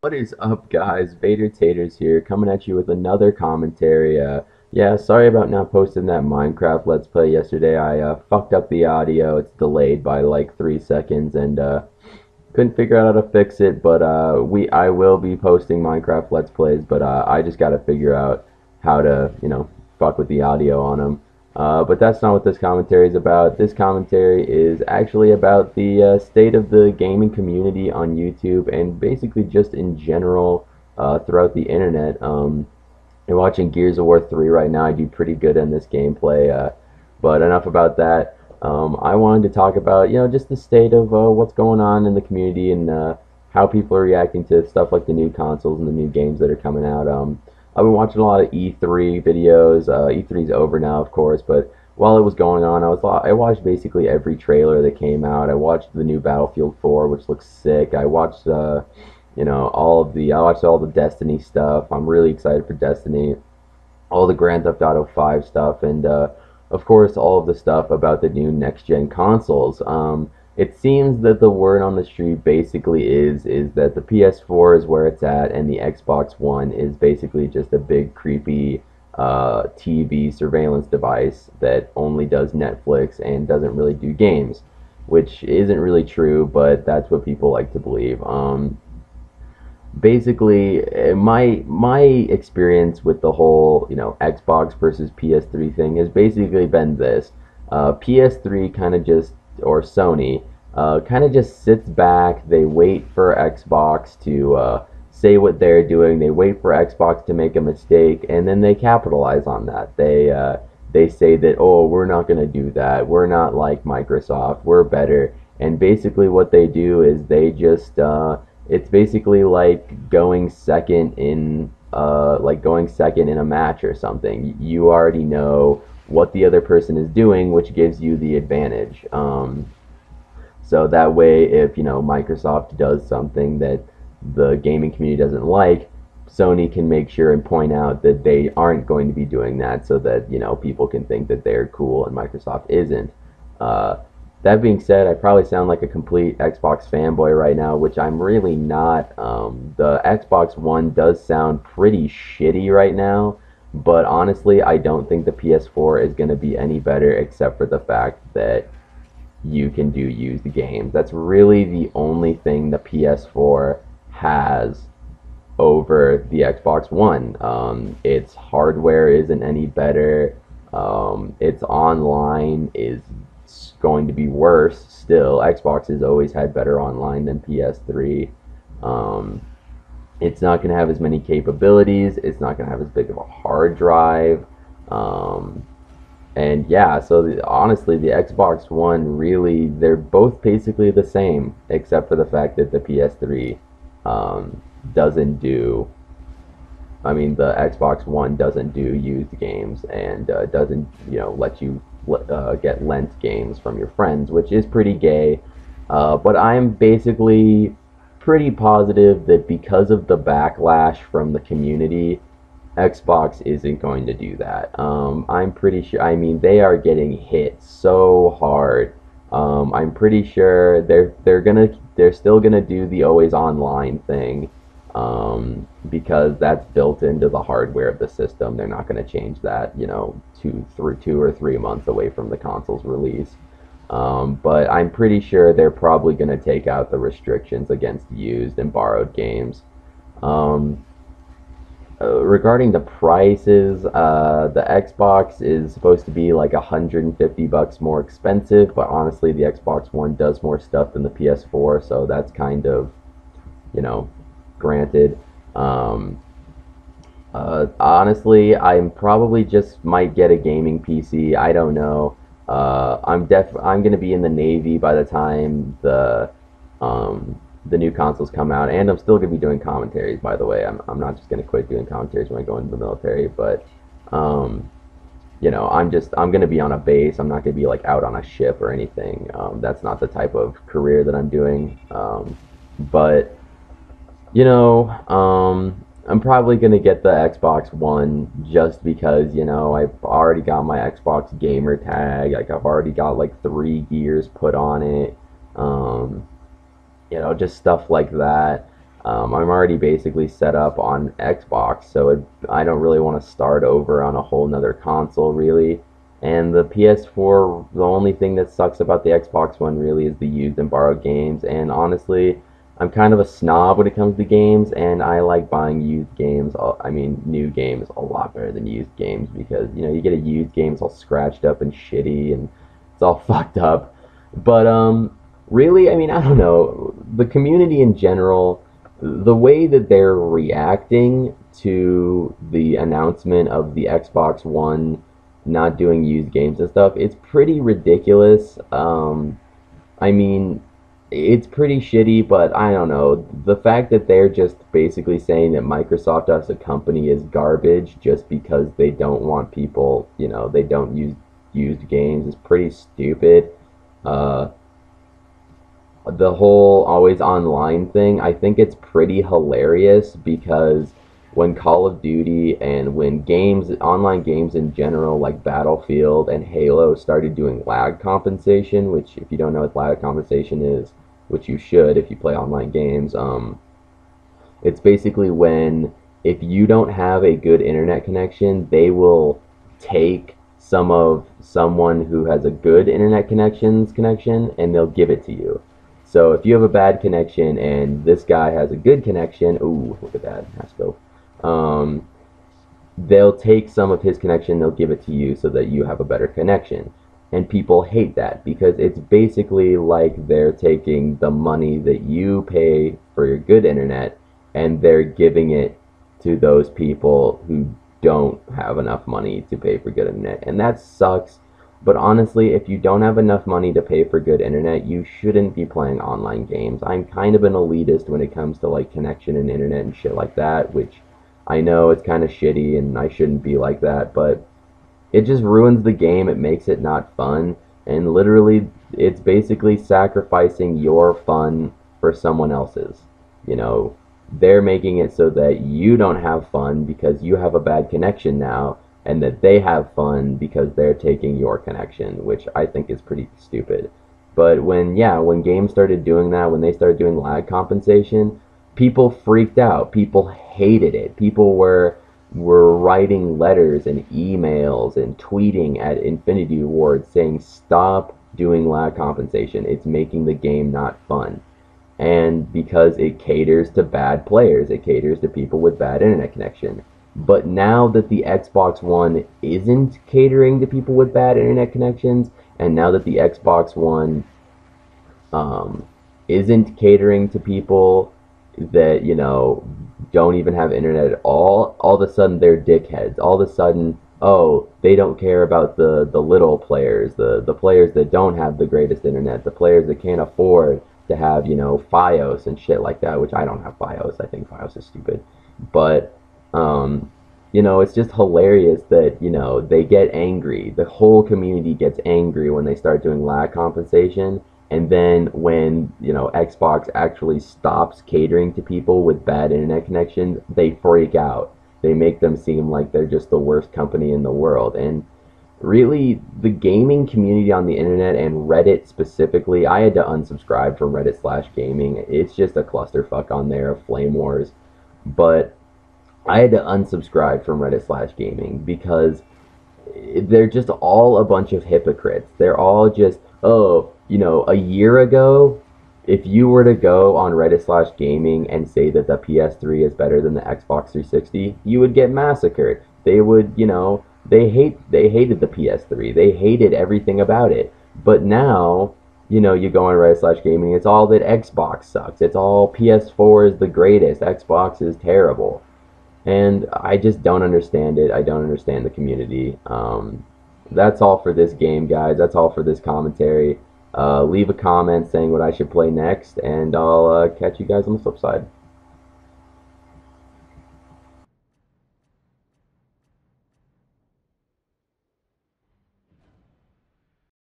What is up, guys? Vader Taters here, coming at you with another commentary. Yeah, sorry about not posting that Minecraft Let's Play yesterday. I fucked up the audio. It's delayed by like 3 seconds, and couldn't figure out how to fix it. But I will be posting Minecraft Let's Plays, but I just got to figure out how to, fuck with the audio on them. But that's not what this commentary is about. This commentary is actually about the state of the gaming community on YouTube and basically just in general throughout the internet. You're watching Gears of War 3 right now. I do pretty good in this gameplay, but enough about that. I wanted to talk about, just the state of what's going on in the community and how people are reacting to stuff like the new consoles and the new games that are coming out. I've been watching a lot of E3 videos. E3's over now, of course, but while it was going on, I watched basically every trailer that came out. I watched the new Battlefield 4, which looks sick. I watched I watched all the Destiny stuff. I'm really excited for Destiny, all the Grand Theft Auto 5 stuff, and of course all of the stuff about the new next gen consoles. It seems that the word on the street basically is that the PS4 is where it's at, and the Xbox One is basically just a big creepy TV surveillance device that only does Netflix and doesn't really do games, which isn't really true, but that's what people like to believe. Basically, my experience with the whole Xbox versus PS3 thing has basically been this: PS3 kind of just, or Sony kind of just sits back. They wait for Xbox to say what they're doing. They wait for Xbox to make a mistake, and then they capitalize on that. They say that, oh, we're not going to do that. We're not like Microsoft. We're better. And basically, what they do is they just it's basically like going second in a match or something. You already know what the other person is doing, which gives you the advantage. So that way, if Microsoft does something that the gaming community doesn't like, Sony can make sure and point out that they aren't going to be doing that, so that people can think that they're cool and Microsoft isn't. Uh, that being said, I probably sound like a complete Xbox fanboy right now, which I'm really not. The Xbox One does sound pretty shitty right now, but honestly, I don't think the PS4 is going to be any better, except for the fact that you can do used games. That's really the only thing the PS4 has over the Xbox One. Its hardware isn't any better. Its online is going to be worse still. Xbox has always had better online than PS3. Um, it's not going to have as many capabilities. It's not going to have as big of a hard drive. Um, and yeah, so honestly, the Xbox One really, they're both basically the same, except for the fact that the PS3 doesn't do. I mean, the Xbox One doesn't do used games and doesn't, let you get lent games from your friends, which is pretty gay. But I'm basically pretty positive that because of the backlash from the community, Xbox isn't going to do that. I'm pretty sure. I mean, they are getting hit so hard. I'm pretty sure they're still gonna do the always online thing, because that's built into the hardware of the system. They're not gonna change that, 2 or 3 months away from the console's release. But I'm pretty sure they're probably gonna take out the restrictions against used and borrowed games. Um, Regarding the prices, the Xbox is supposed to be like $150 more expensive, but honestly, the Xbox One does more stuff than the PS4, so that's kind of, you know, granted. Um, Honestly, I'm probably just might get a gaming PC. I don't know. I'm gonna be in the Navy by the time the new consoles come out, and I'm still gonna be doing commentaries. By the way, I'm not just gonna quit doing commentaries when I go into the military, but um, I'm gonna be on a base. I'm not gonna be like out on a ship or anything. That's not the type of career that I'm doing. But I'm probably gonna get the Xbox One just because I've already got my Xbox gamer tag. Like I've already got like 3 gears put on it. Um, just stuff like that. I'm already basically set up on Xbox, so I don't really want to start over on a whole nother console, really. And the PS4, the only thing that sucks about the Xbox One really is the used and borrowed games. And honestly, I'm kind of a snob when it comes to games, and I like buying used games. I mean, new games a lot better than used games because you get a used game, it's all scratched up and shitty, and it's all fucked up. But really, I mean, I don't know. The community in general, the way that they're reacting to the announcement of the Xbox One not doing used games and stuff, it's pretty ridiculous. I mean, it's pretty shitty, but I don't know. The fact that they're just basically saying that Microsoft as a company is garbage just because they don't want people, they don't use used games is pretty stupid. Uh, the whole always online thing, I think it's pretty hilarious because when Call of Duty and when games, online games in general, like Battlefield and Halo, started doing lag compensation, which, if you don't know what lag compensation is, which you should if you play online games, it's basically when if you don't have a good internet connection, they will take some of someone who has a good internet connection and they'll give it to you. So if you have a bad connection and this guy has a good connection, ooh, look at that, Hasco. Um, they'll take some of his connection, they'll give it to you so that you have a better connection. And people hate that because it's basically like they're taking the money that you pay for your good internet and they're giving it to those people who don't have enough money to pay for good internet. And that sucks. But honestly, if you don't have enough money to pay for good internet, you shouldn't be playing online games. I'm kind of an elitist when it comes to like connection and internet and shit like that, which I know it's kind of shitty and I shouldn't be like that, but it just ruins the game. It makes it not fun. And literally, it's basically sacrificing your fun for someone else's. You know, they're making it so that you don't have fun because you have a bad connection now, and that they have fun because they're taking your connection, which I think is pretty stupid. But when games started doing that, when they started doing lag compensation, people freaked out. People hated it. People were writing letters and emails and tweeting at Infinity Ward saying, "Stop doing lag compensation. It's making the game not fun." And because it caters to bad players, it caters to people with bad internet connection. But now that the Xbox One isn't catering to people with bad internet connections, and now that the Xbox One um, isn't catering to people that, don't even have internet at all of a sudden they're dickheads. All of a sudden, oh, they don't care about the little players, the players that don't have the greatest internet, the players that can't afford to have, Fios and shit like that, which I don't have Fios. I think Fios is stupid. But it's just hilarious that, they get angry. The whole community gets angry when they start doing lag compensation. And then when, Xbox actually stops catering to people with bad internet connections, they freak out. They make them seem like they're just the worst company in the world. And really, the gaming community on the internet and Reddit specifically, I had to unsubscribe from Reddit/gaming. It's just a clusterfuck on there of flame wars. But I had to unsubscribe from Reddit/gaming because they're just all a bunch of hypocrites. They're all just, oh, a year ago, if you were to go on Reddit/gaming and say that the PS3 is better than the Xbox 360, you would get massacred. They would, they hated the PS3. They hated everything about it. But now, you go on Reddit/gaming, it's all that Xbox sucks. It's all PS4 is the greatest. Xbox is terrible. And I just don't understand it. I don't understand the community. That's all for this game, guys. That's all for this commentary. Leave a comment saying what I should play next, and I'll catch you guys on the flip side.